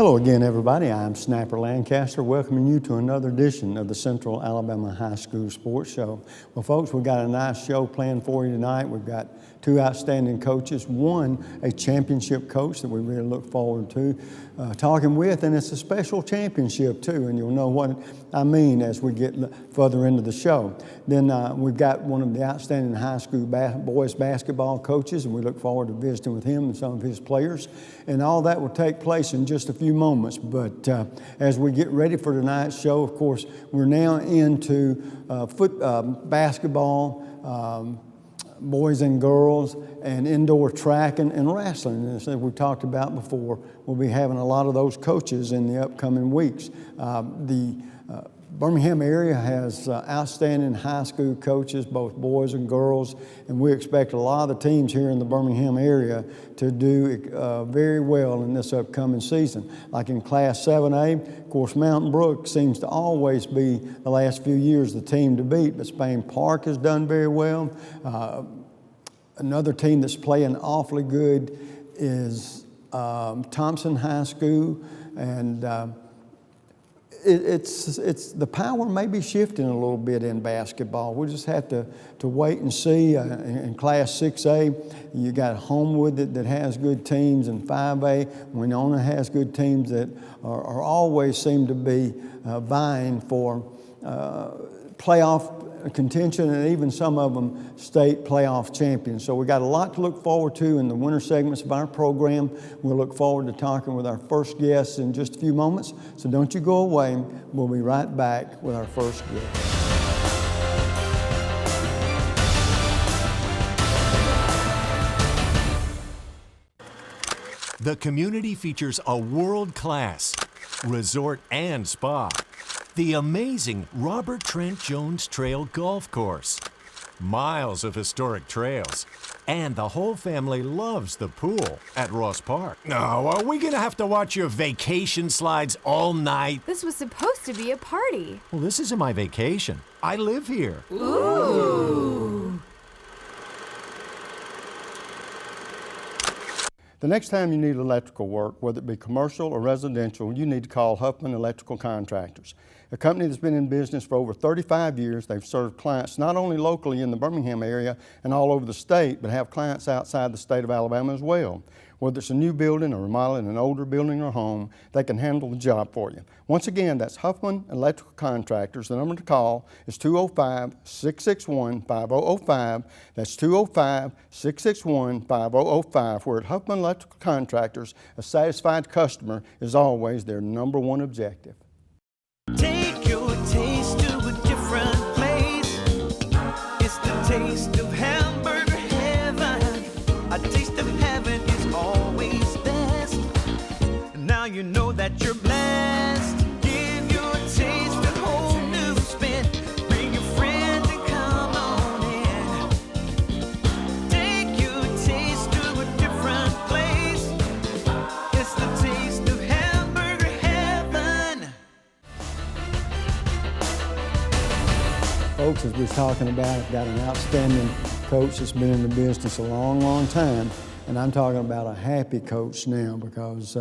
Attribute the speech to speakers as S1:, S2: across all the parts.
S1: Hello again, everybody. I'm Snapper Lancaster, welcoming you to another edition of the Central Alabama High School Sports Show. Well, folks, we've got a nice show planned for you tonight. We've got two outstanding coaches, one a championship coach that we really look forward to talking with, and it's a special championship too, and you'll know what I mean as we get further into the show. Then we've got one of the outstanding high school boys basketball coaches, and we look forward to visiting with him and some of his players, and all that will take place in just a few moments. But as we get ready for tonight's show, of course, we're now into basketball, boys and girls, and indoor track and wrestling. And as we've talked about before, we'll be having a lot of those coaches in the upcoming weeks. The Birmingham area has outstanding high school coaches, both boys and girls, and we expect a lot of the teams here in the Birmingham area to do very well in this upcoming season. Like in Class 7A, of course, Mountain Brook seems to always be, the last few years, the team to beat, but Spain Park has done very well. Another team that's playing awfully good is Thompson High School, and it's the power may be shifting a little bit in basketball. We'll just have to wait and see. In Class 6A, you got Homewood that has good teams, and 5A, Winona has good teams that are always seem to be vying for playoff contention, and even some of them state playoff champions. So we got a lot to look forward to in the winter segments of our program. We'll look forward to talking with our first guests in just a few moments. So don't you go away. We'll be right back with our first guest.
S2: The community features a world-class resort and spa, the amazing Robert Trent Jones Trail Golf Course, miles of historic trails, and the whole family loves the pool at Ross Park. No, are we gonna have to watch your vacation slides all night?
S3: This was supposed to be a party.
S2: Well, this isn't my vacation. I live here.
S3: Ooh.
S1: The next time you need electrical work, whether it be commercial or residential, you need to call Huffman Electrical Contractors. A company that's been in business for over 35 years. They've served clients not only locally in the Birmingham area and all over the state, but have clients outside the state of Alabama as well. Whether it's a new building or remodeling an older building or home, they can handle the job for you. Once again, that's Huffman Electrical Contractors. The number to call is 205-661-5005. That's 205-661-5005. Where at Huffman Electrical Contractors, a satisfied customer is always their number one objective.
S4: Take your taste to a different place. It's the taste of hamburger heaven. A taste of heaven is always best. Now you know that you're blessed. Give your taste a whole new spin. Bring your friends and come on in. Take your taste to a different place. It's the taste of hamburger heaven.
S1: Folks, as we were talking about, I've got an outstanding coach that's been in the business a long, long time, and I'm talking about a happy coach now because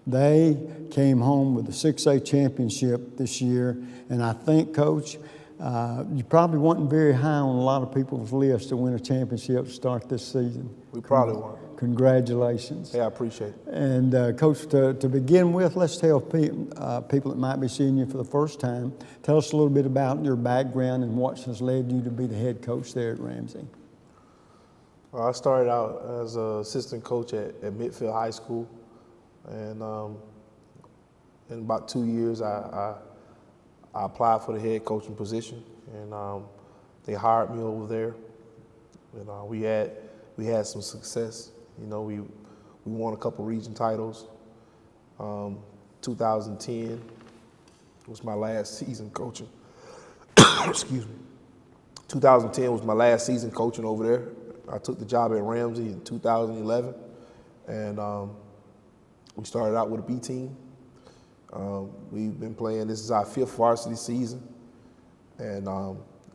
S1: they came home with the 6A championship this year, and I think, Coach, you probably weren't very high on a lot of people's list to win a championship to start this season.
S5: We probably weren't.
S1: Congratulations.
S5: Yeah, I appreciate it.
S1: And Coach, to begin with, let's tell people that might be seeing you for the first time, tell us a little bit about your background and what has led you to be the head coach there at Ramsay.
S5: Well, I started out as an assistant coach at Midfield High School, and in about 2 years, I applied for the head coaching position, and they hired me over there, and we had some success. You know, we won a couple region titles. 2010 was my last season coaching. Excuse me. 2010 was my last season coaching over there. I took the job at Ramsay in 2011, and we started out with a B team. We've been playing, this is our 5th varsity season, and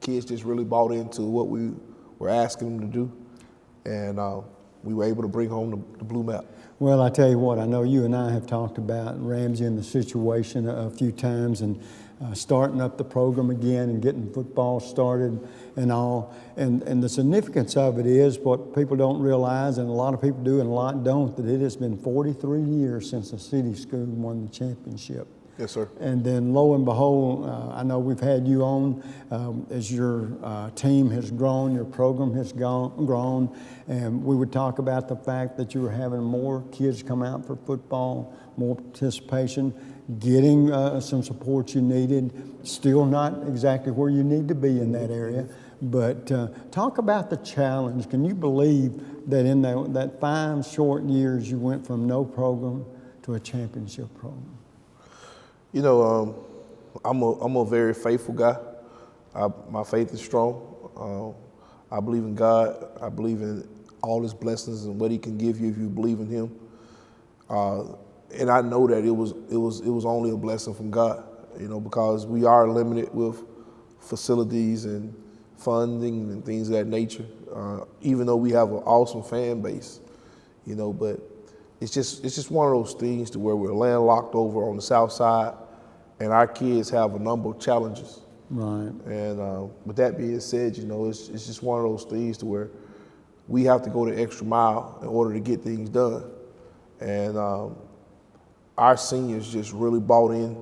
S5: kids just really bought into what we were asking them to do. And we were able to bring home the blue map.
S1: Well, I tell you what, I know you and I have talked about Ramsay and the situation a few times, and starting up the program again and getting football started and all. And the significance of it is what people don't realize, and a lot of people do and a lot don't, that it has been 43 years since the city school won the championship.
S5: Yes, sir.
S1: And then lo and behold, I know we've had you on as your team has grown, your program has grown, and we would talk about the fact that you were having more kids come out for football, more participation, getting some support you needed, still not exactly where you need to be in that area. But talk about the challenge. Can you believe that in that 5 short years you went from no program to a championship program?
S5: You know, I'm a very faithful guy. My faith is strong. I believe in God. I believe in all His blessings and what He can give you if you believe in Him. And I know that it was only a blessing from God, you know, because we are limited with facilities and funding and things of that nature. Even though we have an awesome fan base, you know, but it's just one of those things to where we're landlocked over on the south side, and our kids have a number of challenges.
S1: Right.
S5: And with that being said, you know, it's just one of those things to where we have to go the extra mile in order to get things done. And our seniors just really bought in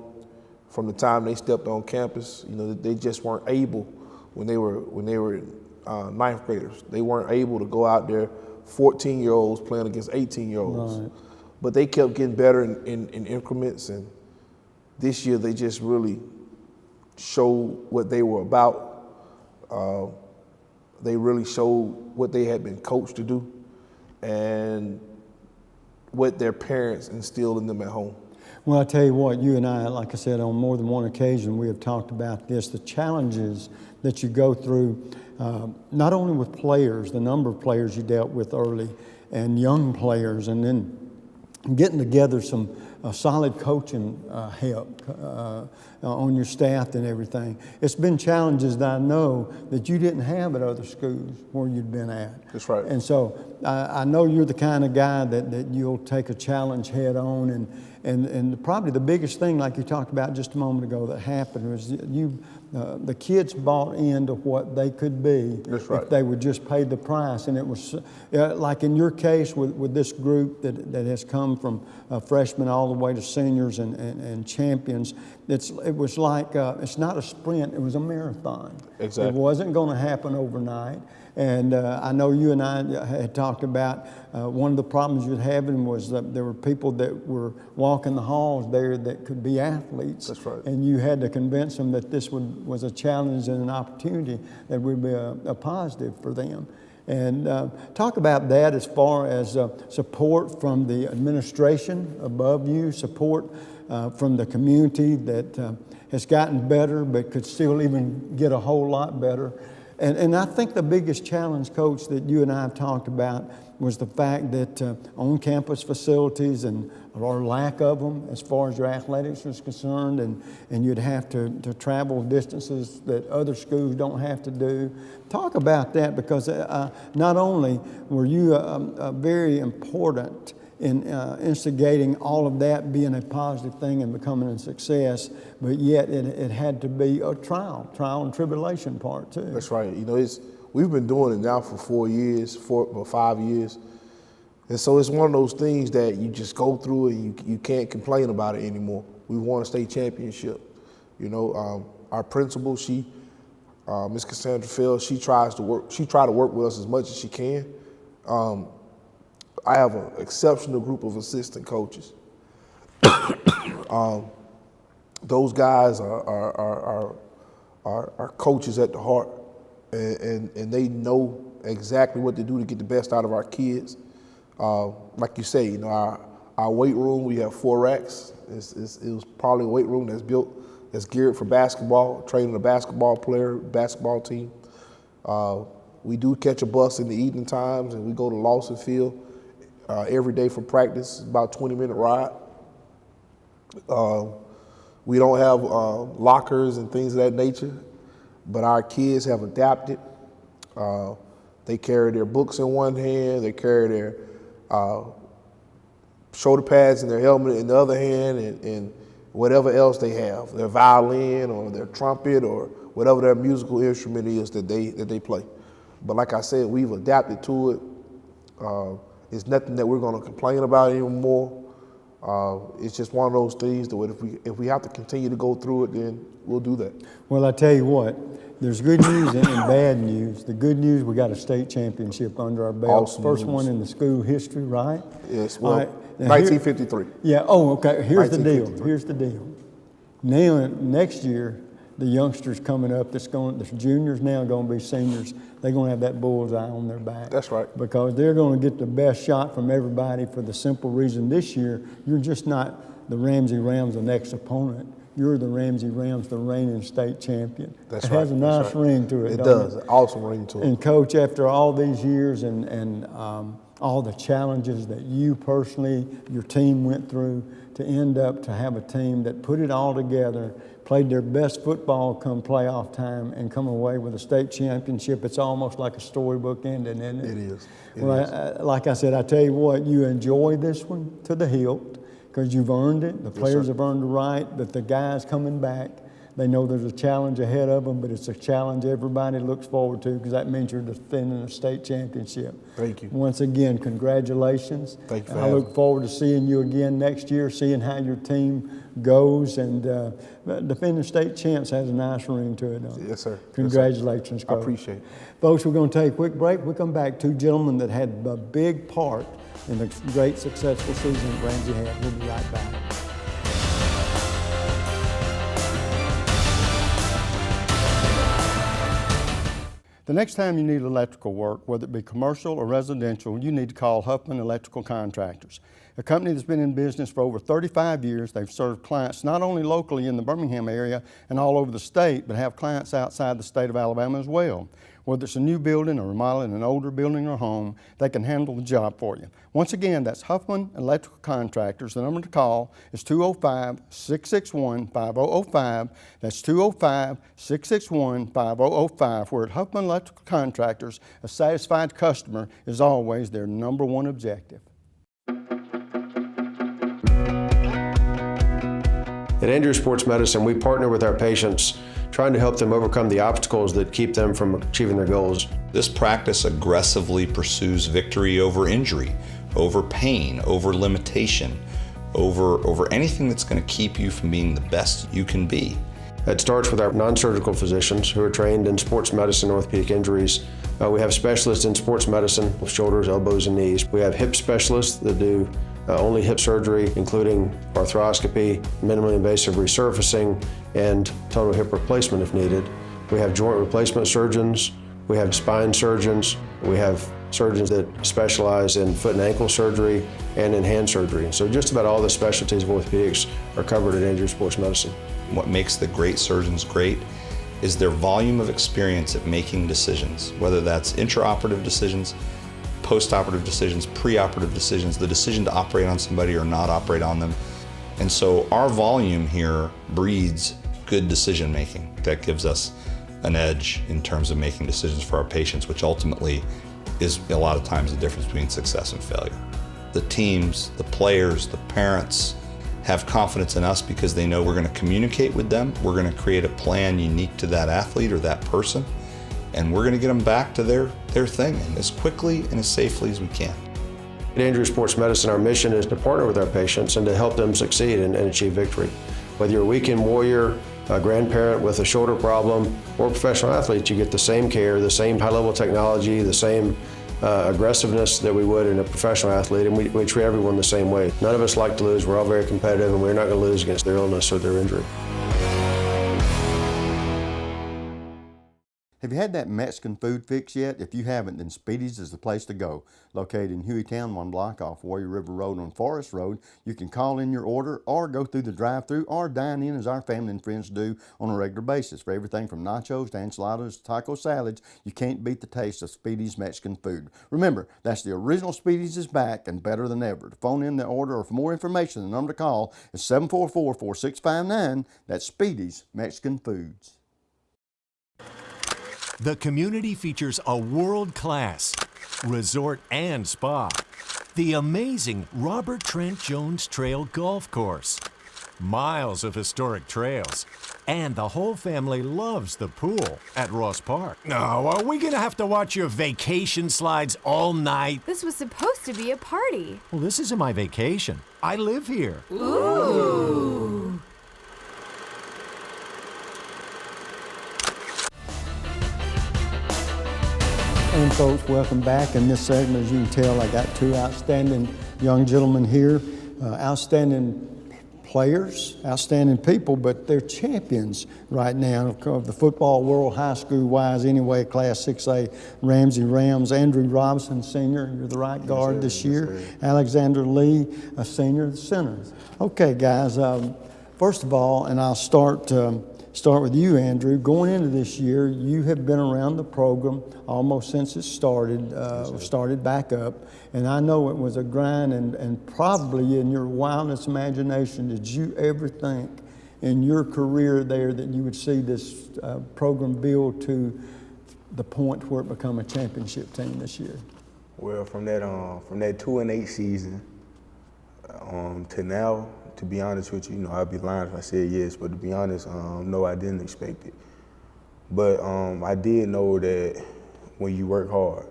S5: from the time they stepped on campus. You know, they just weren't able when they were ninth graders. They weren't able to go out there, 14-year-olds playing against 18-year-olds. Right. But they kept getting better in increments, and this year they just really showed what they were about. They really showed what they had been coached to do and what their parents instilled in them at home.
S1: Well, I tell you what, you and I, like I said, on more than one occasion, we have talked about this, the challenges that you go through, not only with players, the number of players you dealt with early, and young players, and then getting together some solid coaching help on your staff and everything. It's been challenges that I know that you didn't have at other schools where you'd been at.
S5: That's right.
S1: And so I know you're the kind of guy that you'll take a challenge head on, and probably the biggest thing, like you talked about just a moment ago, that happened was the kids bought into what they could be.
S5: That's right.
S1: If they would just pay the price. And it was like in your case with this group that has come from freshmen all the way to seniors and champions. It was like it's not a sprint; it was a marathon.
S5: Exactly.
S1: It wasn't going to happen overnight. And I know you and I had talked about one of the problems you were having was that there were people that were walking the halls there that could be athletes.
S5: That's right.
S1: And you had to convince them that this was a challenge and an opportunity that would be a positive for them. And talk about that as far as support from the administration above you, support from the community that has gotten better but could still even get a whole lot better. And I think the biggest challenge, Coach, that you and I have talked about was the fact that on-campus facilities or lack of them as far as your athletics is concerned, and you'd have to travel distances that other schools don't have to do. Talk about that, because not only were you very important in instigating all of that being a positive thing and becoming a success, but yet it had to be a trial and tribulation part too.
S5: That's right. You know, we've been doing it now for 4 years, 5 years. And so it's one of those things that you just go through and you can't complain about it anymore. We won a state championship. You know, our principal, Miss Cassandra Field, she tried to work with us as much as she can. I have an exceptional group of assistant coaches. Those guys are coaches at the heart, and they know exactly what to do to get the best out of our kids. Like you say, you know, our weight room, we have 4 racks. It was probably a weight room that's geared for basketball, training a basketball team. We do catch a bus in the evening times, and we go to Lawson Field every day for practice, about a 20-minute ride. We don't have lockers and things of that nature, but our kids have adapted. They carry their books in one hand, they carry their shoulder pads and their helmet in the other hand, and whatever else they have, their violin or their trumpet or whatever their musical instrument is that they play. But like I said, we've adapted to it. It's nothing that we're going to complain about anymore. It's just one of those things that if we have to continue to go through it, then we'll do that.
S1: Well, I tell you what, there's good news and bad news. The good news, we got a state championship under our belt.
S5: Awesome
S1: First
S5: news.
S1: one in the school history, right?
S5: Yes, well,
S1: All right, now
S5: 1953.
S1: Yeah, oh, okay, here's the deal,
S5: 1953.
S1: here's the deal. Now, next year, the youngsters coming up, the juniors now going to be seniors, they're going to have that bullseye on their back.
S5: That's right.
S1: Because they're going to get the best shot from everybody for the simple reason this year, you're just not the Ramsay Rams, the next opponent. You're the Ramsay Rams, the reigning state champion.
S5: That's
S1: it
S5: right.
S1: has a nice ring to it,
S5: It
S1: don't
S5: does, an awesome ring to it.
S1: And Coach, after all these years and all the challenges that you personally, your team went through, to end up to have a team that put it all together, played their best football come playoff time, and come away with a state championship, it's almost like a storybook ending, isn't it?
S5: It is. It
S1: Well,
S5: is.
S1: like I said, I tell you what, you enjoy this one to the hilt because you've earned it. The players
S5: sir.
S1: have earned the right, but the guys coming back, they know there's a challenge ahead of them, but it's a challenge everybody looks forward to because that means you're defending a state championship.
S5: Thank you.
S1: Once again, congratulations.
S5: Thank you for
S1: I
S5: having
S1: look forward to seeing you again next year, seeing how your team goes, and defending state champs has a nice ring to it. Don't it?
S5: Yes, sir.
S1: Congratulations,
S5: I
S1: Coach.
S5: appreciate it.
S1: Folks, we're going to take a quick break. We'll come back. Two gentlemen that had a big part in the great successful season that Ramsay had. We'll be right back. The next time you need electrical work, whether it be commercial or residential, you need to call Huffman Electrical Contractors, a company that's been in business for over 35 years. They've served clients not only locally in the Birmingham area and all over the state, but have clients outside the state of Alabama as well. Whether it's a new building or remodeling an older building or home, they can handle the job for you. Once again, that's Huffman Electrical Contractors. The number to call is 205-661-5005. That's 205-661-5005. Where at Huffman Electrical Contractors, a satisfied customer is always their number one objective.
S6: At Andrews Sports Medicine, we partner with our patients, trying to help them overcome the obstacles that keep them from achieving their goals.
S7: This practice aggressively pursues victory over injury, over pain, over limitation, over anything that's going to keep you from being the best you can be.
S6: It starts with our non-surgical physicians who are trained in sports medicine, orthopedic injuries. We have specialists in sports medicine, with shoulders, elbows, and knees. We have hip specialists that do only hip surgery, including arthroscopy, minimally invasive resurfacing, and total hip replacement if needed. We have joint replacement surgeons. We have spine surgeons. We have surgeons that specialize in foot and ankle surgery and in hand surgery. So just about all the specialties of orthopedics are covered at Andrews Sports Medicine.
S7: What makes the great surgeons great is their volume of experience at making decisions, whether that's intraoperative decisions, post-operative decisions, pre-operative decisions, the decision to operate on somebody or not operate on them. And so our volume here breeds good decision making that gives us an edge in terms of making decisions for our patients, which ultimately is a lot of times the difference between success and failure. The teams, the players, the parents have confidence in us because they know we're going to communicate with them, we're going to create a plan unique to that athlete or that person, and we're going to get them back to their thing and as quickly and as safely as we can.
S6: At Andrews Sports Medicine, our mission is to partner with our patients and to help them succeed and achieve victory. Whether you're a weekend warrior, a grandparent with a shoulder problem, or a professional athlete, you get the same care, the same high-level technology, the same aggressiveness that we would in a professional athlete, and we treat everyone the same way. None of us like to lose. We're all very competitive, and we're not going to lose against their illness or their injury.
S1: Have you had that Mexican food fix yet? If you haven't, then Speedy's is the place to go. Located in Hueytown, 1 block off Warrior River Road on Forest Road, you can call in your order or go through the drive-thru or dine in as our family and friends do on a regular basis. For everything from nachos to enchiladas to taco salads, you can't beat the taste of Speedy's Mexican food. Remember, that's the original Speedy's is back and better than ever. To phone in the order or for more information, the number to call is 744-4659. That's Speedy's Mexican Foods.
S2: The community features a world-class resort and spa, the amazing Robert Trent Jones Trail Golf Course, miles of historic trails, and the whole family loves the pool at Ross Park. No, are we gonna have to watch your vacation slides all night?
S3: This was supposed to be a party.
S2: Well, this isn't my vacation. I live here.
S3: Ooh.
S1: And folks, welcome back. In this segment, as you can tell, I got two outstanding young gentlemen here, outstanding players, outstanding people, but they're champions right now of the football world, high school wise anyway, Class 6A, Ramsay Rams, Andrew Robinson, senior, you're the right guard this year, Alexander Lee, a senior, the center. Okay, guys, first of all, and I'll start with you, Andrew. Going into this year, you have been around the program almost since it started back up. And I know it was a grind, and probably in your wildest imagination, did you ever think in your career there that you would see this program build to the point where it become a championship team this year?
S8: Well, from that 2-8 season to now, to be honest with you, I'd be lying if I said yes, but to be honest, no, I didn't expect it. But I did know that when you work hard,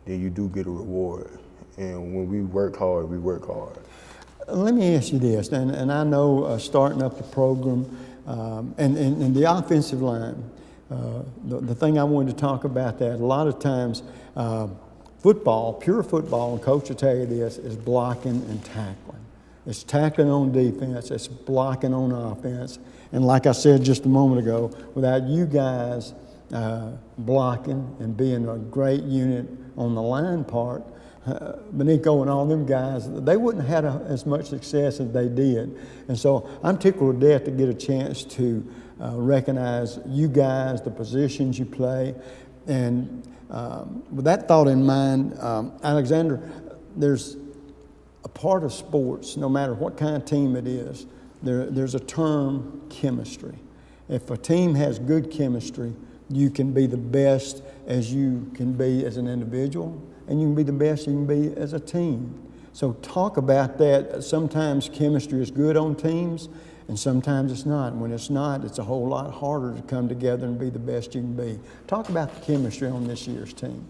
S8: then you do get a reward. And when we work hard, we work hard.
S1: Let me ask you this, and I know starting up the program and the offensive line, the thing I wanted to talk about that, a lot of times football, pure football, and Coach will tell you this, is blocking and tackling. It's tackling on defense, it's blocking on offense. And like I said just a moment ago, without you guys blocking and being a great unit on the line part, Benico and all them guys, they wouldn't have had as much success as they did. And so I'm tickled to death to get a chance to recognize you guys, the positions you play. And with that thought in mind, Alexander, there's a part of sports, no matter what kind of team it is, there's a term, chemistry. If a team has good chemistry, you can be the best as you can be as an individual, and you can be the best you can be as a team. So talk about that. Sometimes chemistry is good on teams, and sometimes it's not. And when it's not, it's a whole lot harder to come together and be the best you can be. Talk about the chemistry on this year's team.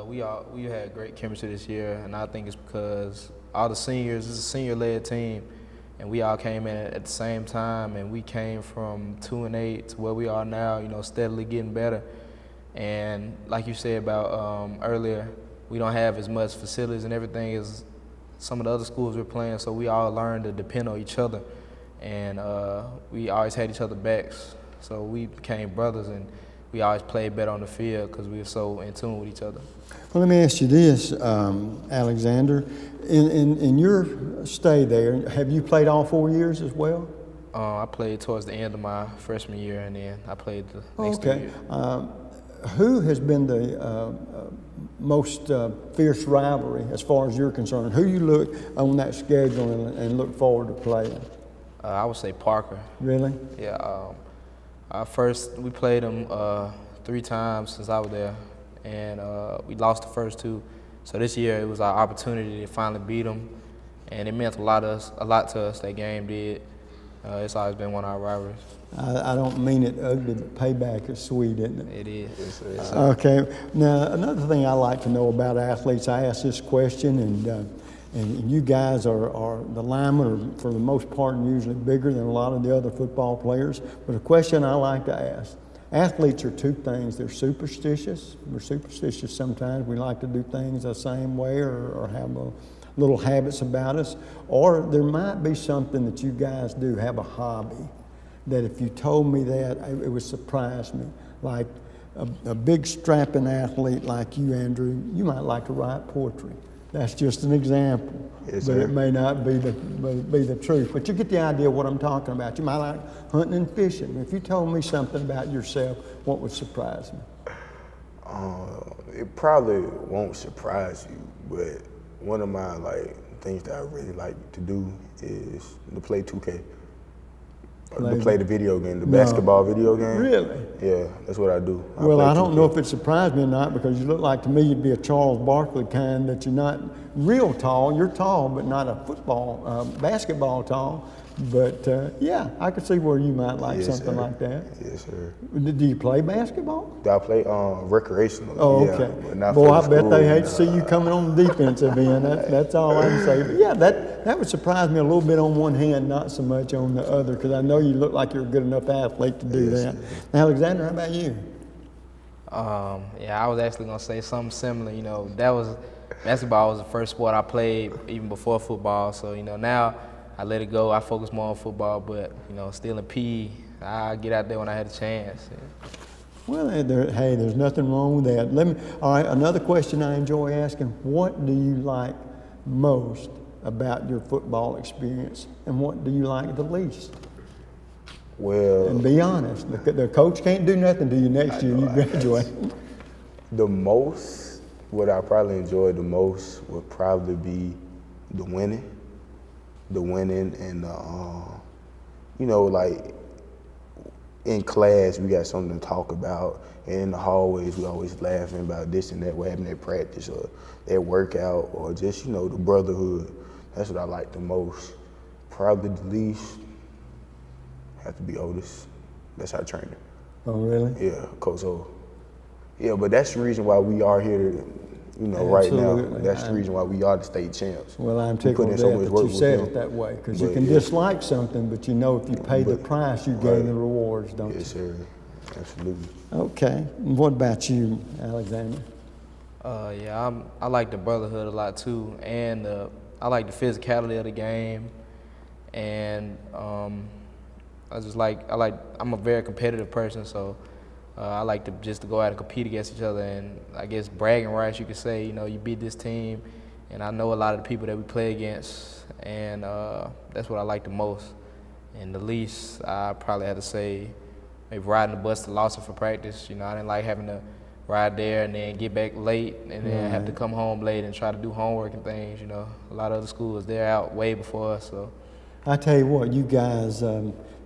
S9: Well, we had great chemistry this year, and I think it's because all the seniors, it's a senior-led team, and we all came in at the same time, and we came from 2-8 to where we are now, steadily getting better. And like you said about earlier, we don't have as much facilities and everything as some of the other schools we're playing, so we all learned to depend on each other, and we always had each other's backs. So we became brothers, and we always played better on the field because we were so in tune with each other.
S1: Well, let me ask you this, Alexander. In your stay there, have you played all 4 years as well?
S9: I played towards the end of my freshman year, and then I played the next 2 years.
S1: Who has been the most fierce rivalry as far as you're concerned? Who you look on that schedule and look forward to playing?
S9: I would say Parker.
S1: Really?
S9: Yeah. We played them 3 times since I was there, and we lost the first 2. So this year it was our opportunity to finally beat them, and it meant a lot to us. That game did. It's always been one of our rivalries.
S1: I don't mean it ugly, but payback is sweet, isn't it?
S9: It is.
S1: Okay. Now, another thing I like to know about athletes, I ask this question, and you guys are the linemen are, for the most part, usually bigger than a lot of the other football players. But a question I like to ask, athletes are 2 things. They're superstitious. We're superstitious sometimes. We like to do things the same way or have little habits about us. Or there might be something that you guys do, have a hobby, that if you told me that, it would surprise me. Like a big strapping athlete like you, Andrew, you might like to write poetry. That's just an example,
S8: yes,
S1: but
S8: sir.
S1: it may not be the truth. But you get the idea of what I'm talking about. You might like hunting and fishing. If you told me something about yourself, what would surprise me?
S8: It probably won't surprise you, but one of my things that I really like to do is to play 2K. To play the video game, the
S1: No.
S8: basketball video game.
S1: Really?
S8: Yeah, that's what I do.
S1: Well,
S8: play
S1: I don't
S8: 2K.
S1: know if it surprised me or not, because you look like to me you'd be a Charles Barkley kind, that you're not real tall. You're tall, but not a basketball tall. But yeah, I could see where you might like
S8: Yes,
S1: something
S8: sir.
S1: like that.
S8: Yes, sir.
S1: Do you play basketball?
S8: I play recreationally.
S1: Oh,
S8: yeah,
S1: okay.
S8: but not
S1: Boy,
S8: for
S1: I
S8: the
S1: bet
S8: school,
S1: they hate to
S8: nah.
S1: see you coming on the defensive end. That's all I can say. But yeah, that would surprise me a little bit on one hand, not so much on the other, because I know you look like you're a good enough athlete to do
S8: Yes,
S1: that.
S8: sir.
S1: Alexander, how about you?
S9: Yeah, I was actually gonna say something similar. You know, basketball was the first sport I played even before football. So now I let it go. I focus more on football, but still in PE, I get out there when I had a chance. Yeah.
S1: Well, hey, there's nothing wrong with that. All right, another question I enjoy asking: what do you like most about your football experience, and what do you like the least?
S8: Well,
S1: And be honest. The coach can't do nothing to you next year. You graduate.
S8: what I probably enjoyed the most would probably be the winning. And like in class we got something to talk about, and in the hallways we always laughing about this and that, what happened at practice or at workout, or just the brotherhood. That's what I like the most. Probably the least have to be Otis. That's our trainer.
S1: Oh, really?
S8: Yeah, Coach O. Yeah, but that's the reason why we are here, right now.
S1: Absolutely.
S8: That's the reason why we are the state champs.
S1: Well, I'm
S8: We put
S1: tickled
S8: in
S1: to
S8: so
S1: death
S8: much
S1: that
S8: work
S1: you
S8: with
S1: said
S8: them.
S1: it that way, because you
S8: But,
S1: can
S8: yeah.
S1: dislike something, but if you pay the price, you gain the rewards, don't
S8: Yes,
S1: you?
S8: sir. Absolutely.
S1: Okay. And what about you, Alexander?
S9: Yeah, I like the brotherhood a lot too, and I like the physicality of the game, and I'm a very competitive person, so I like to go out and compete against each other, and I guess bragging rights, you could say, you beat this team, and I know a lot of the people that we play against, and that's what I like the most. And the least, I probably had to say maybe riding the bus to Lawson for practice. I didn't like having to ride there and then get back late and then have to come home late and try to do homework and things. A lot of other schools, they're out way before us, so.
S1: I tell you what, you guys,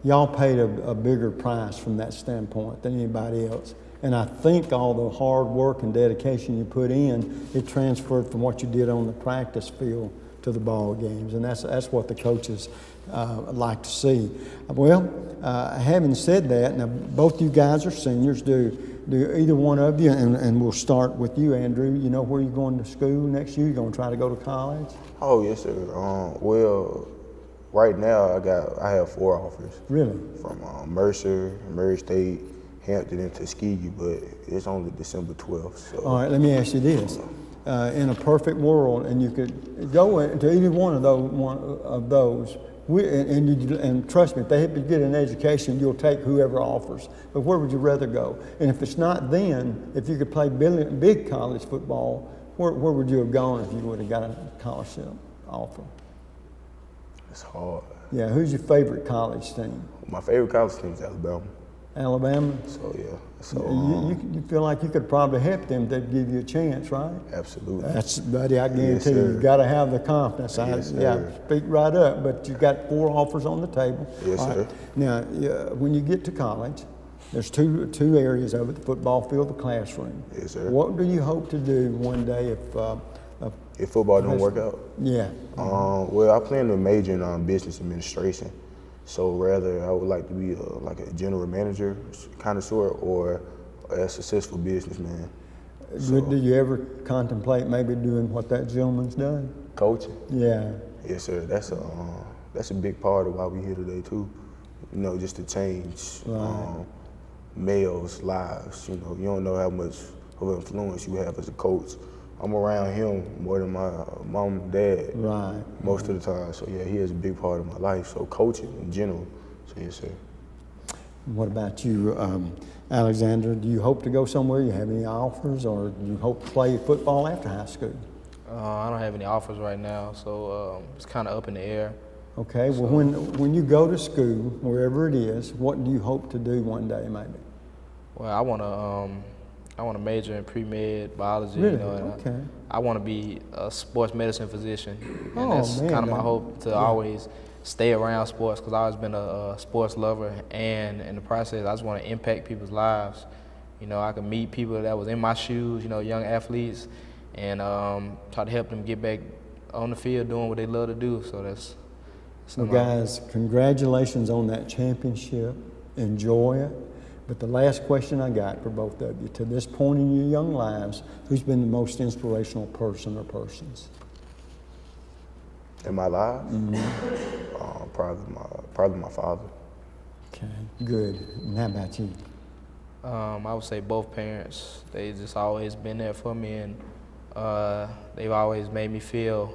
S1: y'all paid a bigger price from that standpoint than anybody else. And I think all the hard work and dedication you put in, it transferred from what you did on the practice field to the ball games. And that's what the coaches like to see. Well, having said that, now both you guys are seniors. Do either one of you, and we'll start with you, Andrew, you know where you're going to school next year? You're going to try to go to college?
S8: Oh, yes, sir. Well, right now I have 4 offers.
S1: Really?
S8: From Mercer, Murray State, Hampton, and Tuskegee, but it's only December 12th. So.
S1: All right, let me ask you this. In a perfect world, and you could go into either one of those, and trust me, if they help you get an education, you'll take whoever offers. But where would you rather go? And if it's not then, if you could play big college football, where would you have gone if you would have got a scholarship offer?
S8: It's hard.
S1: Yeah, who's your favorite college team?
S8: My favorite college team is Alabama.
S1: Alabama?
S8: So, yeah. So,
S1: You feel like you could probably help them to give you a chance, right?
S8: absolutely.
S1: That's, buddy, I guarantee
S8: Yes,
S1: you,
S8: sir.
S1: you got to have the confidence.
S8: Yes,
S1: Yeah,
S8: sir.
S1: speak right up, but you've got 4 offers on the table.
S8: Yes,
S1: All
S8: sir.
S1: Now, when you get to college, there's two areas of it, the football field, the classroom.
S8: Yes, sir.
S1: What do you hope to do one day
S8: If football don't work out?
S1: yeah.
S8: Well, I plan to major in business administration. So rather, I would like to be like a general manager kind of sort, or a successful businessman.
S1: Do you ever contemplate maybe doing what that gentleman's done?
S8: Coaching?
S1: Yeah.
S8: Yes, sir. That's a big part of why we're here today too. Just to change males' lives. You don't know how much of influence you have as a coach. I'm around him more than my mom and dad most of the time. So yeah, he is a big part of my life. So coaching in general. So yes, sir.
S1: What about you, Alexander? Do you hope to go somewhere? You have any offers, or do you hope to play football after high school?
S9: I don't have any offers right now, so it's kind of up in the air.
S1: Okay. Well, when you go to school, wherever it is, what do you hope to do one day, maybe?
S9: Well, I want to major in pre-med biology.
S1: Really?
S9: And
S1: Okay.
S9: I want to be a sports medicine physician, and
S1: Oh,
S9: that's
S1: man,
S9: kind of my
S1: that-
S9: hope to
S1: yeah.
S9: always stay around sports because I've always been a sports lover, and in the process, I just want to impact people's lives. You know, I can meet people that was in my shoes, you know, young athletes, and try to help them get back on the field doing what they love to do. So that's
S1: Well, guys, congratulations on that championship. Enjoy it. But the last question I got for both of you, to this point in your young lives, who's been the most inspirational person or persons?
S8: In my life, probably my father.
S1: Okay, good. And how about you?
S9: I would say both parents. They just always been there for me, and they've always made me feel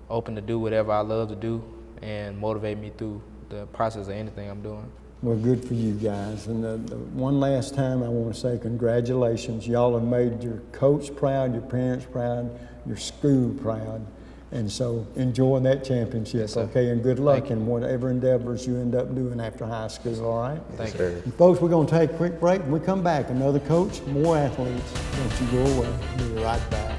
S9: open to do whatever I love to do and motivate me through the process of anything I'm doing.
S1: Well, good for you guys. And the one last time I want to say congratulations. Y'all have made your coach proud, your parents proud, your school proud. And so enjoy that championship,
S9: Yes, sir.
S1: okay? And good luck in whatever endeavors you end up doing after high school, all right?
S9: Thank you.
S1: And folks, we're going to take a quick break. When we come back, another coach, more athletes. Don't you go away. We'll be right back.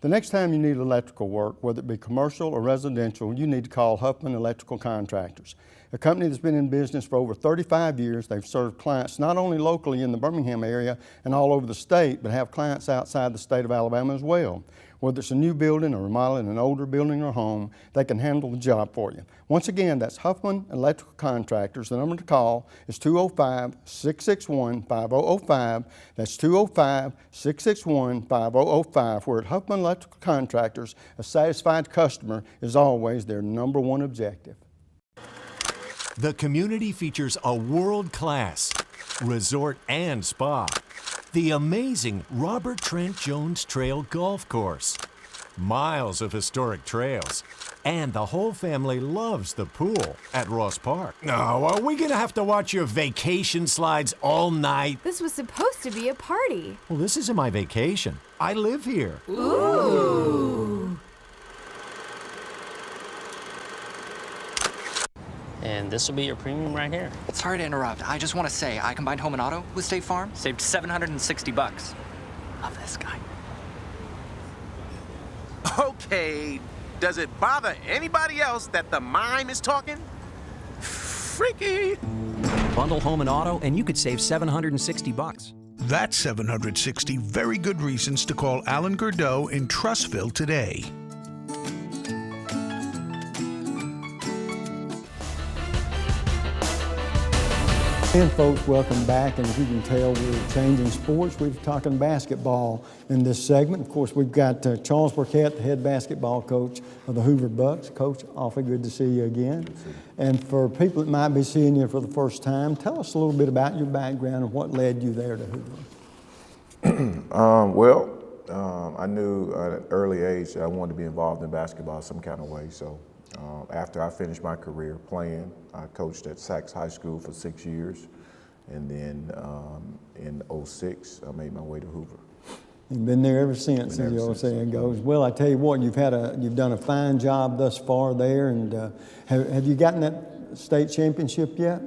S1: The next time you need electrical work, whether it be commercial or residential, you need to call Huffman Electrical Contractors, a company that's been in business for over 35 years. They've served clients not only locally in the Birmingham area and all over the state, but have clients outside the state of Alabama as well. Whether it's a new building or remodeling an older building or home, they can handle the job for you. Once again, that's Huffman Electrical Contractors. The number to call is 205-661-5005. That's 205-661-5005. Where at Huffman Electrical Contractors, a satisfied customer is always their number one objective.
S2: The community features a world-class resort and spa, the amazing Robert Trent Jones Trail Golf Course, miles of historic trails, and the whole family loves the pool at Ross Park. Now, are we gonna have to watch your vacation slides all night?
S3: This was supposed to be a party.
S2: Well, this isn't my vacation. I live here.
S3: Ooh.
S10: And this will be your premium right here.
S11: Sorry to interrupt. I just want to say I combined home and auto with State Farm.
S10: Saved $760.
S11: Love this guy.
S12: Okay, does it bother anybody else that the mime is talking? Freaky.
S13: Bundle home and auto, and you could save $760.
S14: That's 760 very good reasons to call Alan Gurdeau in Trussville today.
S1: And folks, welcome back. And as you can tell, we're changing sports. We're talking basketball in this segment. Of course, we've got Charles Burkett, the head basketball coach of the Hoover Bucks. Coach, awfully good to see you again. And for people that might be seeing you for the first time, tell us a little bit about your background and what led you there to Hoover.
S8: I knew at an early age that I wanted to be involved in basketball some kind of way. So after I finished my career playing, I coached at Sachs High School for 6 years. And then in '06, I made my way to Hoover.
S1: You've been there ever since, as the old saying goes. Well, I tell you what, you've done a fine job thus far there. And have you gotten that state championship yet?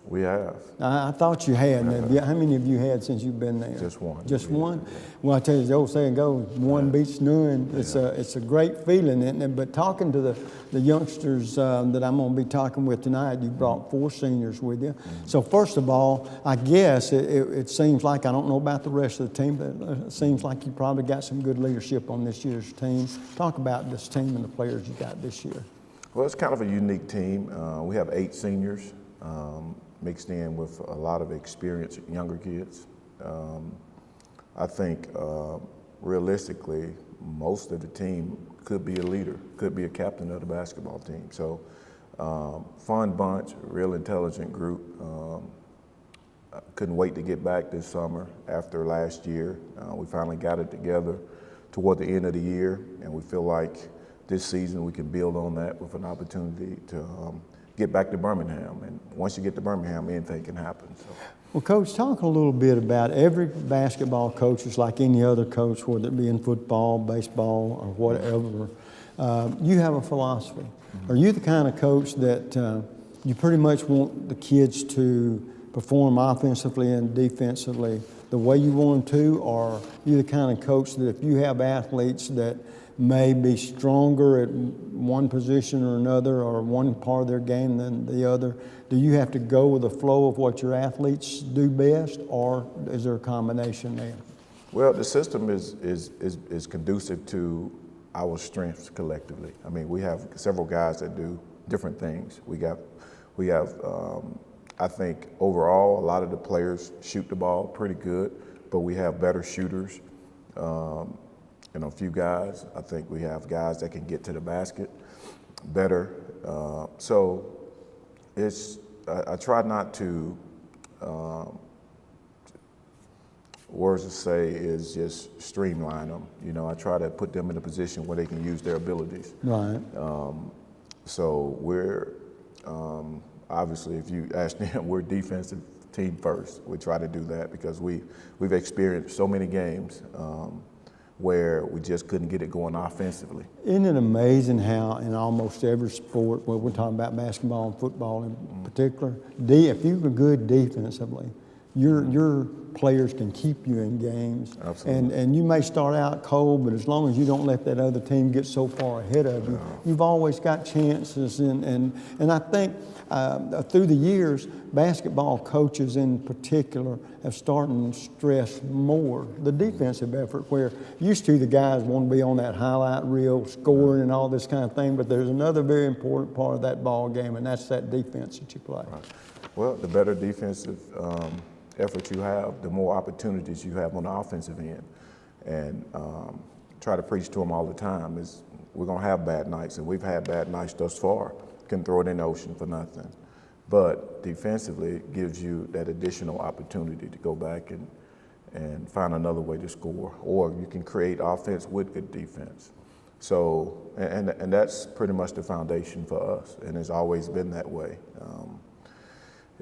S8: We have.
S1: I thought you had. How many have you had since you've been there?
S8: Just one.
S1: Just one? Well, I tell you, the old saying goes, one beats none. It's a great feeling, isn't it? But talking to the youngsters that I'm going to be talking with tonight, you brought 4 seniors with you. So first of all, I guess it seems like, I don't know about the rest of the team, but it seems like you probably got some good leadership on this year's team. Talk about this team and the players you got this year.
S8: Well, it's kind of a unique team. We have 8 seniors. Mixed in with a lot of experienced younger kids. I think realistically, most of the team could be a leader, could be a captain of the basketball team. So fun bunch, real intelligent group. I couldn't wait to get back this summer after last year. We finally got it together toward the end of the year, and we feel like this season we can build on that with an opportunity to get back to Birmingham. And once you get to Birmingham, anything can happen. So.
S1: Well, Coach, talk a little bit about every basketball coach is like any other coach, whether it be in football, baseball, or whatever. You have a philosophy. Are you the kind of coach that you pretty much want the kids to perform offensively and defensively the way you want them to, or you're the kind of coach that if you have athletes that may be stronger at one position or another, or one part of their game than the other, do you have to go with the flow of what your athletes do best, or is there a combination there?
S15: Well, the system is conducive to our strengths collectively. I mean, we have several guys that do different things. We have I think overall a lot of the players shoot the ball pretty good, but we have better shooters. You know, a few guys. I think we have guys that can get to the basket better. So I try not to, words to say is just streamline them. You know, I try to put them in a position where they can use their abilities.
S1: Right.
S15: So we're, obviously, if you ask them, we're defensive team first. We try to do that because we've experienced so many games where we just couldn't get it going offensively.
S1: Isn't it amazing how in almost every sport, well, we're talking about basketball and football in particular, if you're good defensively, your players can keep you in games.
S15: Absolutely.
S1: And you may start out cold, but as long as you don't let that other team get so far ahead of you, you've always got chances. And I think through the years, basketball coaches in particular have started to stress more the defensive effort, where used to the guys want to be on that highlight reel, scoring and all this kind of thing, but there's another very important part of that ball game, and that's that defense that you play.
S15: Right. Well, the better defensive effort you have, the more opportunities you have on the offensive end. And try to preach to them all the time is we're going to have bad nights, and we've had bad nights thus far. Can throw it in the ocean for nothing. But defensively, it gives you that additional opportunity to go back and find another way to score, or you can create offense with good defense. So, and that's pretty much the foundation for us, and it's always been that way.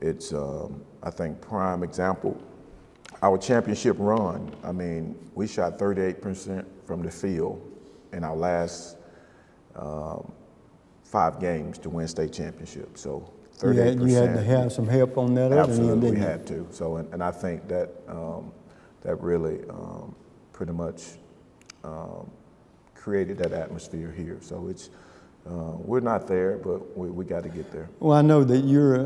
S15: It's, I think, prime example, our championship run. I mean, we shot 38% from the field in our last 5 games to win state championship. So 38%.
S1: You had to have some help on that.
S15: Absolutely, we had to. So, and I think that that really pretty much created that atmosphere here. So it's we're not there, but we got to get there.
S1: Well, I know that you're in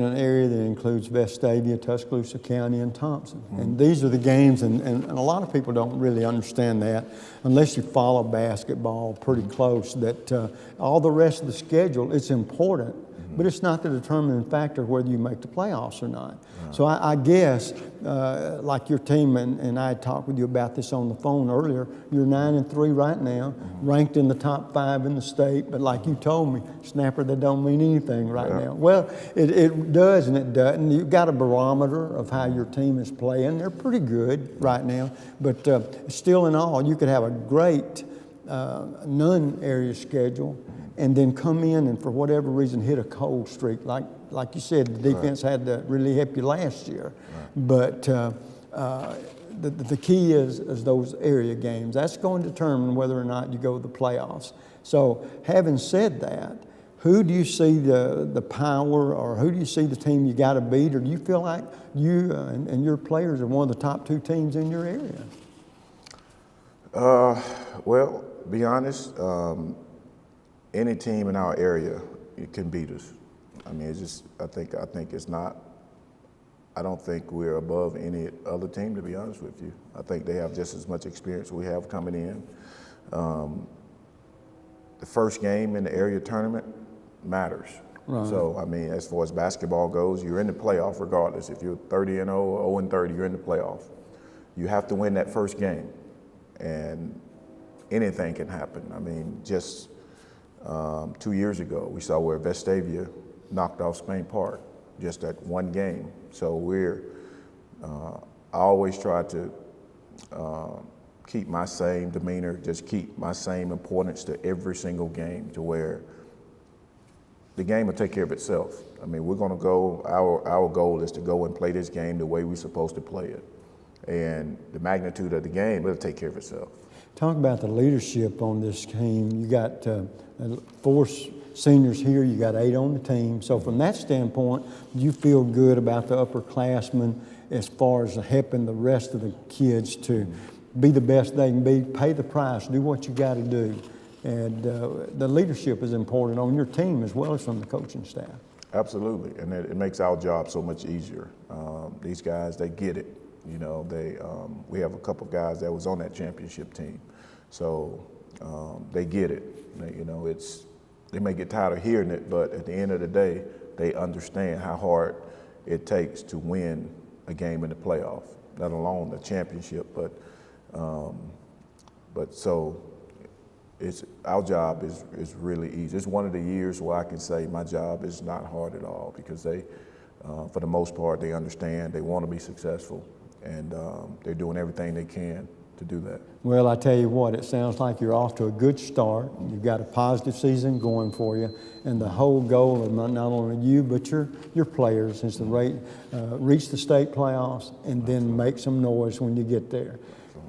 S1: an area that includes Vestavia, Tuscaloosa County, and Thompson. Mm-hmm. And these are the games, and a lot of people don't really understand that unless you follow basketball pretty close, that all the rest of the schedule, it's important, but it's not the determining factor whether you make the playoffs or not. Right. So I guess, like your team, and I had talked with you about this on the phone earlier, you're 9-3 right now, ranked in the top 5 in the state, but like you told me, snapper, that don't mean anything right now. Well, it does and it doesn't. You've got a barometer of how your team is playing. They're pretty good right now, but still in all, you could have a great non-area schedule and then come in and for whatever reason hit a cold streak. Like you said, the defense had to really help you last year. But the key is those area games. That's going to determine whether or not you go to the playoffs. So having said that, who do you see the power, or who do you see the team you got to beat, or do you feel like you and your players are one of the top 2 teams in your area?
S15: Well, be honest, any team in our area can beat us. I mean, it's just, I think it's not, I don't think we're above any other team, to be honest with you. I think they have just as much experience we have coming in. The first game in the area tournament matters. Right. So, I mean, as far as basketball goes, you're in the playoff regardless. If you're 30-0 or 0-30, you're in the playoff. You have to win that first game, and anything can happen. I mean, just 2 years ago, we saw where Vestavia knocked off Spain Park, just that one game. So I always try to keep my same demeanor, just keep my same importance to every single game, to where the game will take care of itself. I mean, we're gonna go, our goal is to go and play this game the way we're supposed to play it. And the magnitude of the game, it'll take care of itself.
S1: Talk about the leadership on this team. You got 4 seniors here, you got 8 on the team. So from that standpoint, you feel good about the upperclassmen as far as helping the rest of the kids to be the best they can be, pay the price, do what you got to do. And the leadership is important on your team as well as from the coaching staff.
S15: Absolutely, and it makes our job so much easier. These guys, they get it. You know, we have a couple of guys that was on that championship team, so they get it. You know, they may get tired of hearing it, but at the end of the day, they understand how hard it takes to win a game in the playoff, let alone the championship. But so our job is really easy. It's one of the years where I can say my job is not hard at all, because they, for the most part, they understand, they want to be successful, and they're doing everything they can to do that.
S1: Well, I tell you what, it sounds like you're off to a good start. You've got a positive season going for you, and the whole goal of not only you but your players is to reach the state playoffs and then make some noise when you get there.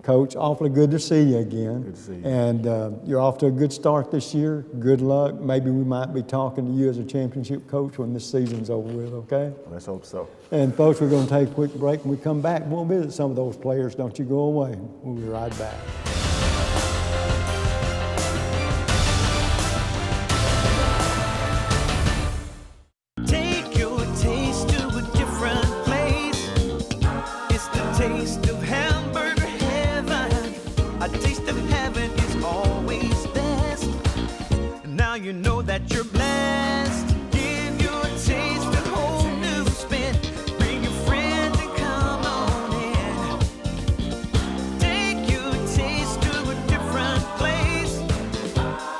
S1: Coach, awfully good to see you again.
S15: Good to see you.
S1: And you're off to a good start this year. Good luck. Maybe we might be talking to you as a championship coach when this season's over with, okay?
S15: Let's hope so.
S1: And folks, we're going to take a quick break. When we come back, we'll visit some of those players. Don't you go away. We'll be right back.
S4: Take your taste to a different place. It's the taste of hamburger heaven. A taste of heaven is always best. Now you know that you're blessed. Give your taste a whole new spin. Bring your friends and come on in. Take your taste to a different place.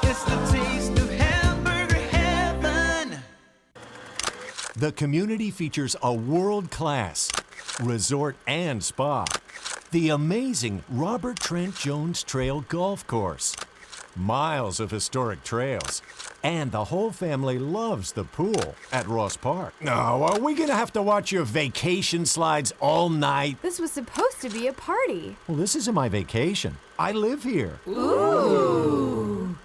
S4: It's the taste of hamburger heaven.
S2: The community features a world-class resort and spa, the amazing Robert Trent Jones Trail Golf Course, miles of historic trails, and the whole family loves the pool at Ross Park. Now, are we gonna have to watch your vacation slides all night?
S3: This was supposed to be a party.
S2: Well, this isn't my vacation. I live here.
S3: Ooh.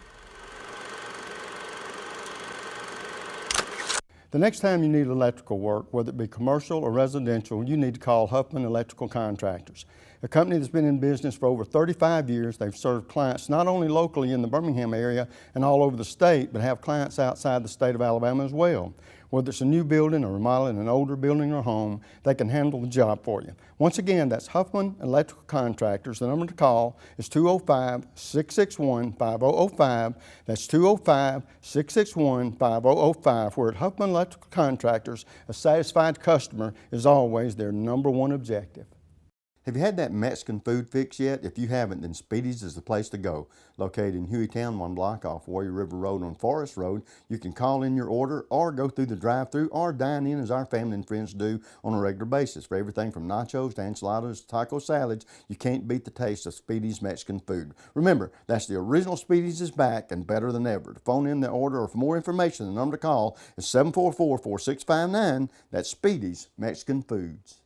S1: The next time you need electrical work, whether it be commercial or residential, you need to call Huffman Electrical Contractors, a company that's been in business for over 35 years. They've served clients not only locally in the Birmingham area and all over the state, but have clients outside the state of Alabama as well. Whether it's a new building or remodeling an older building or home, they can handle the job for you. Once again, that's Huffman Electrical Contractors. The number to call is 205-661-5005. That's 205-661-5005. Where at Huffman Electrical Contractors, a satisfied customer is always their #1 objective. Have you had that Mexican food fix yet? If you haven't, then Speedy's is the place to go. Located in Hueytown, 1 block off Warrior River Road on Forest Road, you can call in your order or go through the drive-thru or dine in as our family and friends do on a regular basis. For everything from nachos to enchiladas to taco salads, you can't beat the taste of Speedy's Mexican food. Remember, that's the original Speedy's is back and better than ever. To phone in the order or for more information, the number to call is 744-4659. That's Speedy's Mexican Foods.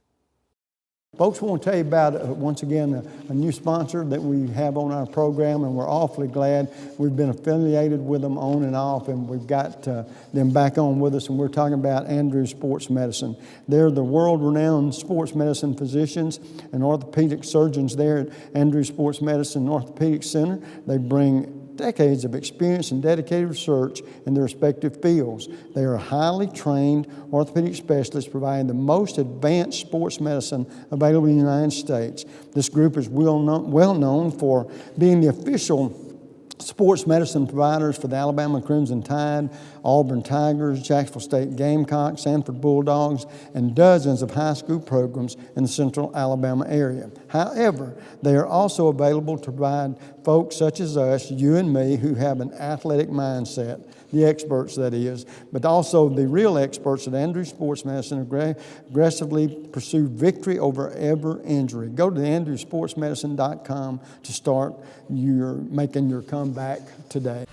S1: Folks, I want to tell you about, once again, a new sponsor that we have on our program, and we're awfully glad. We've been affiliated with them on and off, and we've got them back on with us, and we're talking about Andrews Sports Medicine. They're the world-renowned sports medicine physicians and orthopedic surgeons there at Andrews Sports Medicine Orthopedic Center. They bring decades of experience and dedicated research in their respective fields. They are highly trained orthopedic specialists providing the most advanced sports medicine available in the United States. This group is well known for being the official sports medicine providers for the Alabama Crimson Tide, Auburn Tigers, Jacksonville State Gamecocks, Sanford Bulldogs, and dozens of high school programs in the central Alabama area. However, they are also available to provide folks such as us, you and me, who have an athletic mindset, the experts that is, but also the real experts at Andrews Sports Medicine aggressively pursue victory over every injury. Go to andrewsportsmedicine.com to start making your comeback today.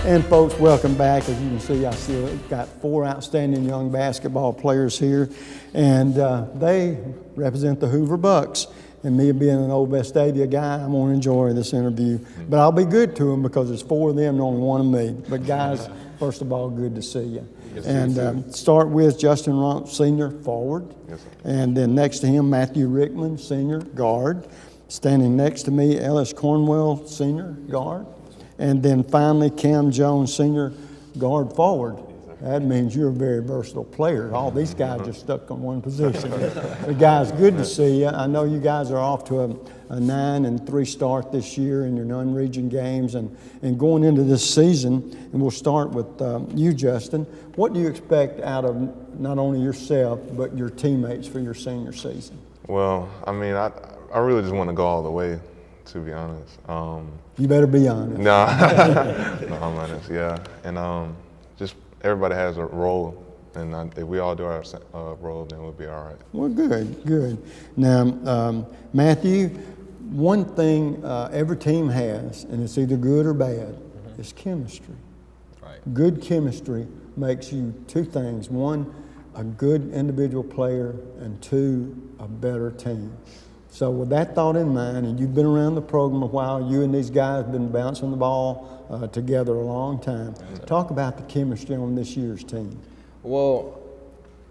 S1: And folks, welcome back. As you can see, I still got 4 outstanding young basketball players here, and they represent the Hoover Bucks. and me being an old Vestavia guy, I'm going to enjoy this interview. But I'll be good to them because there's 4 of them and only 1 of me. But guys, first of all, good to see you. And start with Justin Rump, senior forward.
S16: Yes, sir.
S1: And then next to him, Matthew Rickman, senior guard. Standing next to me, Ellis Cornwell, senior guard. And then finally, Cam Jones, senior guard forward. That means you're a very versatile player. All these guys just stuck on one position. But guys, good to see you. I know you guys are off to a 9-3 start this year in your non-region games and going into this season. And we'll start with you, Justin. What do you expect out of not only yourself, but your teammates for your senior season?
S16: Well, I mean, I really just want to go all the way, to be honest.
S1: You better be honest.
S16: No, I'm honest, yeah. And just everybody has a role, and if we all do our role, then we'll be all right.
S1: Well, good. Now, Matthew, one thing every team has, and it's either good or bad, is chemistry.
S17: Right.
S1: Good chemistry makes you 2 things. 1, a good individual player, and 2, a better team. So with that thought in mind, and you've been around the program a while, you and these guys have been bouncing the ball together a long time. Talk about the chemistry on this year's team.
S17: Well,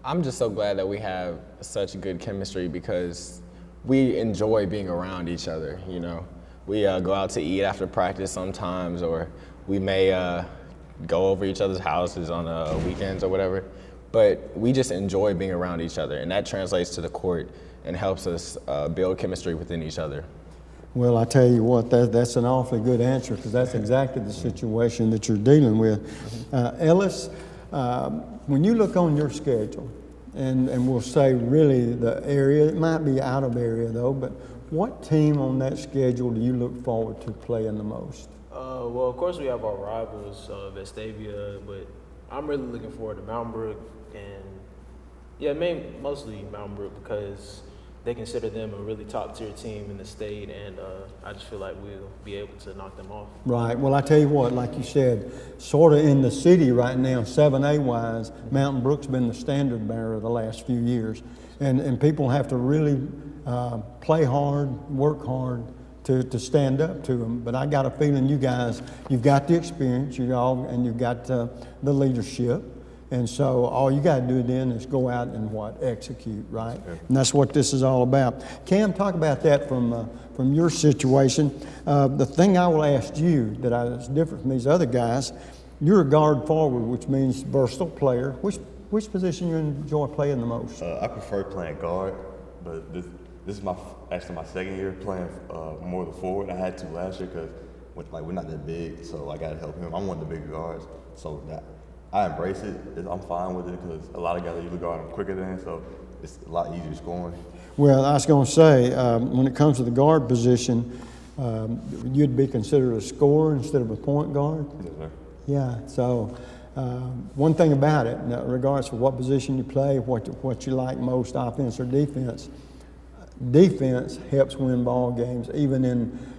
S17: I'm just so glad that we have such good chemistry because we enjoy being around each other, you know. We go out to eat after practice sometimes, or we may go over each other's houses on weekends or whatever. But we just enjoy being around each other, and that translates to the court and helps us build chemistry within each other.
S1: Well, I tell you what, that's an awfully good answer because that's exactly the situation that you're dealing with. Ellis, when you look on your schedule, and we'll say really the area, it might be out of area though, but what team on that schedule do you look forward to playing the most?
S9: Well, of course we have our rivals, Vestavia, but I'm really looking forward to Mountain Brook and mostly Mountain Brook because they consider them a really top-tier team in the state, and I just feel like we'll be able to knock them off.
S1: Right. Well, I tell you what, like you said, sort of in the city right now, 7A-wise, Mountain Brook's been the standard bearer the last few years, and people have to really play hard, work hard to stand up to them. But I got a feeling you guys, you've got the experience, and you've got the leadership. And so all you got to do then is go out and execute, right? And that's what this is all about. Cam, talk about that from your situation. The thing I will ask you that is different from these other guys, you're a guard forward, which means versatile player. Which position you enjoy playing the most?
S18: I prefer playing guard, but this is actually my 2nd year playing more of the forward. I had to last year because we're not that big, so I got to help him. I'm one of the bigger guards, so that. I embrace it. I'm fine with it because a lot of guys that usually guard I'm quicker than, so it's a lot easier scoring.
S1: Well, I was going to say, when it comes to the guard position, you'd be considered a scorer instead of a point guard?
S18: Yes, sir.
S1: Yeah, so one thing about it, regardless of what position you play, what you like most, offense or defense helps win ball games, even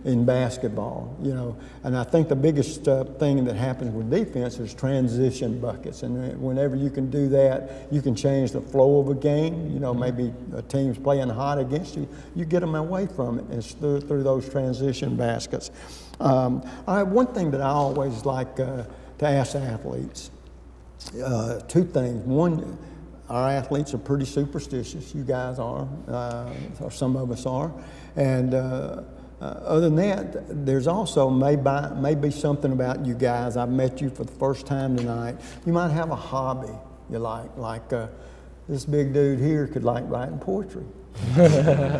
S1: in basketball, you know. And I think the biggest thing that happens with defense is transition buckets. And whenever you can do that, you can change the flow of a game. You know, maybe a team's playing hot against you, you get them away from it. And it's through those transition baskets. All right, one thing that I always like to ask athletes, 2 things. One, our athletes are pretty superstitious. You guys are, or some of us are. And other than that, there's also maybe something about you guys. I've met you for the first time tonight. You might have a hobby you like this big dude here could like writing poetry.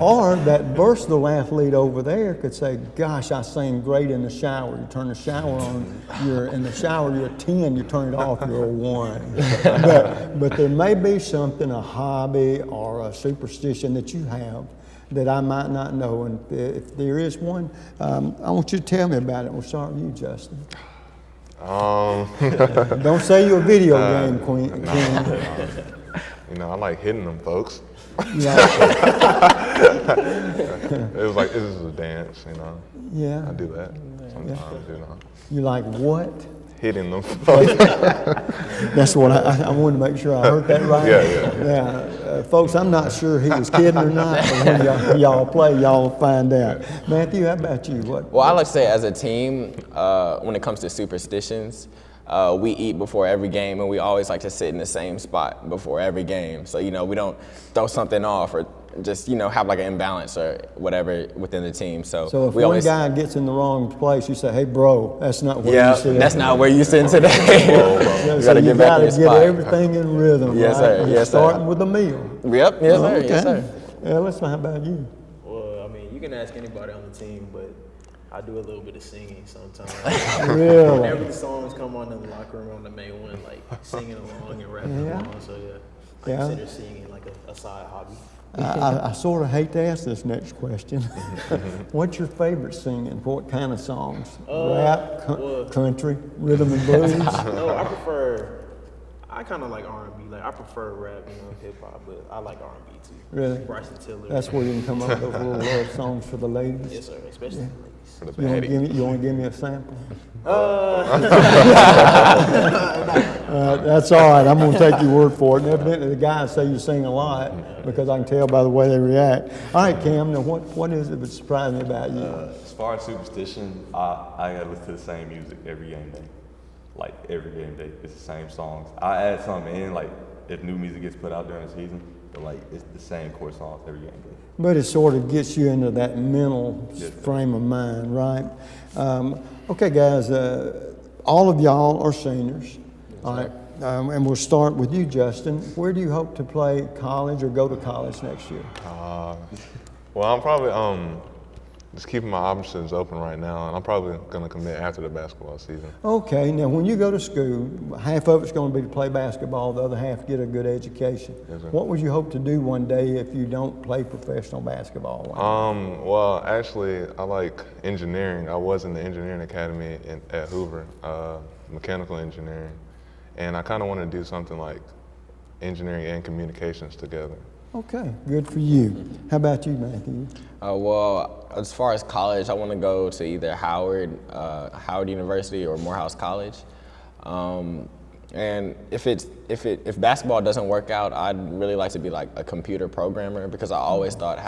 S1: Or that versatile athlete over there could say, gosh, I sing great in the shower. You turn the shower on, you're in the shower, you're a 10, you turn it off, you're a 1. But there may be something, a hobby or a superstition that you have that I might not know. And if there is one, I want you to tell me about it. We'll start with you, Justin. Don't say you're a video game queen.
S16: You know, I like hitting them folks.
S1: Yeah.
S16: It was like, this is a dance, you know.
S1: Yeah.
S16: I do that sometimes, you know.
S1: You like what?
S16: hitting them.
S1: That's what I wanted to make sure I heard that right.
S16: Yeah.
S1: Folks, I'm not sure he was kidding or not, but when y'all play, y'all will find out. Matthew, how about you?
S17: Well, I like to say as a team, when it comes to superstitions, we eat before every game, and we always like to sit in the same spot before every game. So, we don't throw something off or just, have like an imbalance or whatever within the team. So
S1: if
S17: we
S1: one
S17: always,
S1: guy gets in the wrong place, you say, hey, bro, that's not where you sit.
S17: that's not where you sit today.
S1: You gotta get back in your spot. Everything in rhythm,
S17: yes,
S1: right?
S17: Sir.
S1: You're
S17: Yes,
S1: starting
S17: sir.
S1: with a meal.
S17: Yep, yes, sir.
S1: Okay.
S17: Yes, sir.
S1: Ellis, how about you?
S9: Well, I mean, you can ask anybody on the team, but I do a little bit of singing sometimes.
S1: Really?
S9: Whenever the songs come on in the locker room, I'm the main one, like singing along and rapping along. So I consider singing like a side hobby.
S1: I sort of hate to ask this next question. What's your favorite singing? What kind of songs? Rap, country, rhythm and blues?
S9: No, I kind of like R&B. Like I prefer rap, hip hop, but I like R&B too.
S1: Really?
S9: Bryson Tiller.
S1: That's where you can come up with those little love songs for the ladies?
S9: Yes, sir, especially the ladies.
S1: You want to give me a sample? That's all right. I'm going to take your word for it. And evidently the guys say you sing a lot because I can tell by the way they react. All right, Cam, now what is it that surprised me about you?
S18: As far as superstition, I gotta listen to the same music every game day. Like every game day, it's the same songs. I add something in, like if new music gets put out during the season, but like it's the same core songs every game day.
S1: But it sort of gets you into that mental frame of mind, right? Okay, guys, all of y'all are seniors, all right? And we'll start with you, Justin. Where do you hope to play college or go to college next year?
S16: Well, I'm probably just keeping my options open right now, and I'm probably going to commit after the basketball season.
S1: Okay, now when you go to school, half of it's going to be to play basketball, the other half get a good education.
S16: Yes, sir.
S1: What would you hope to do one day if you don't play professional basketball?
S16: Well, actually, I like engineering. I was in the engineering academy at Hoover, mechanical engineering, and I kind of want to do something like engineering and communications together.
S1: Okay, good for you. How about you, Matthew?
S17: Well, as far as college, I want to go to either Howard University or Morehouse College. And if basketball doesn't work out, I'd really like to be like a computer programmer because I always thought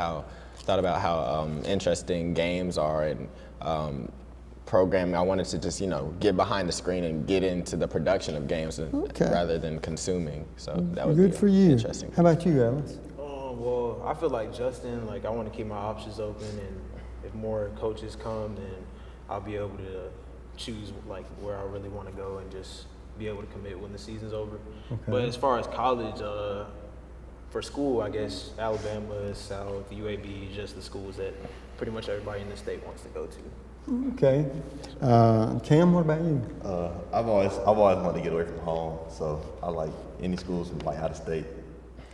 S17: about how interesting games are and programming. I wanted to just get behind the screen and get into the production of games rather than consuming. So that would
S1: good
S17: be
S1: for you.
S17: Interesting.
S1: How about you, Ellis?
S9: Well, I feel like Justin, I want to keep my options open, and if more coaches come, then I'll be able to choose where I really want to go and just be able to commit when the season's over.
S1: Okay.
S9: But as far as college, for school, I guess Alabama, South, UAB, just the schools that pretty much everybody in the state wants to go to.
S1: Okay. Cam, what about you?
S18: I've always wanted to get away from home, so I like any schools from out of state.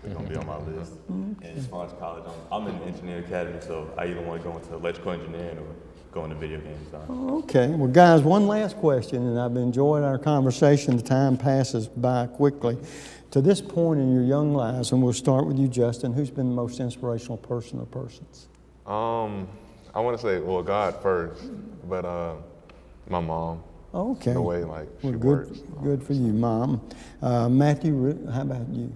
S18: They're gonna be on my list. And as far as college, I'm in the engineering academy, so I either want to go into electrical engineering or go into video game design.
S1: Okay. Well, guys, one last question, and I've enjoyed our conversation. The time passes by quickly. To this point in your young lives, and we'll start with you, Justin, who's been the most inspirational person or persons?
S16: I want to say, well, God first, but my mom.
S1: Okay.
S16: The way she works.
S1: Good for you, Mom. Matthew, how about you?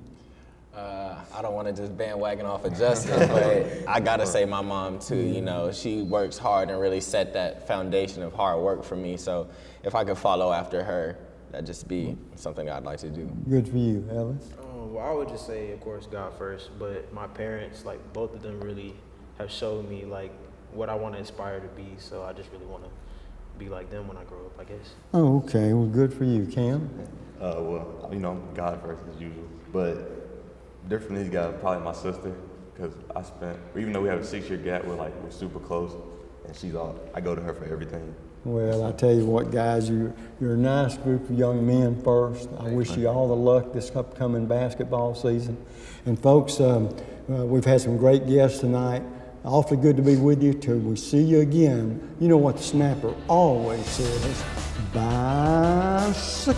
S17: I don't want to just bandwagon off of Justin, but I gotta say my mom too. She works hard and really set that foundation of hard work for me. So if I could follow after her, that'd just be something I'd like to do.
S1: Good for you, Ellis.
S9: Well, I would just say, of course, God first, but my parents, both of them really have showed me what I want to aspire to be. So I just really want to be like them when I grow up, I guess.
S1: Oh, okay. Well, good for you, Cam.
S18: Well, God first as usual, but different from these guys, probably my sister, because even though we have a 6-year gap, we're super close, and I go to her for everything.
S1: Well, I tell you what, guys, you're a nice group of young men first. I wish you all the luck this upcoming basketball season. And folks, we've had some great guests tonight. Awfully good to be with you till we see you again. You know what the snapper always says, bicycle.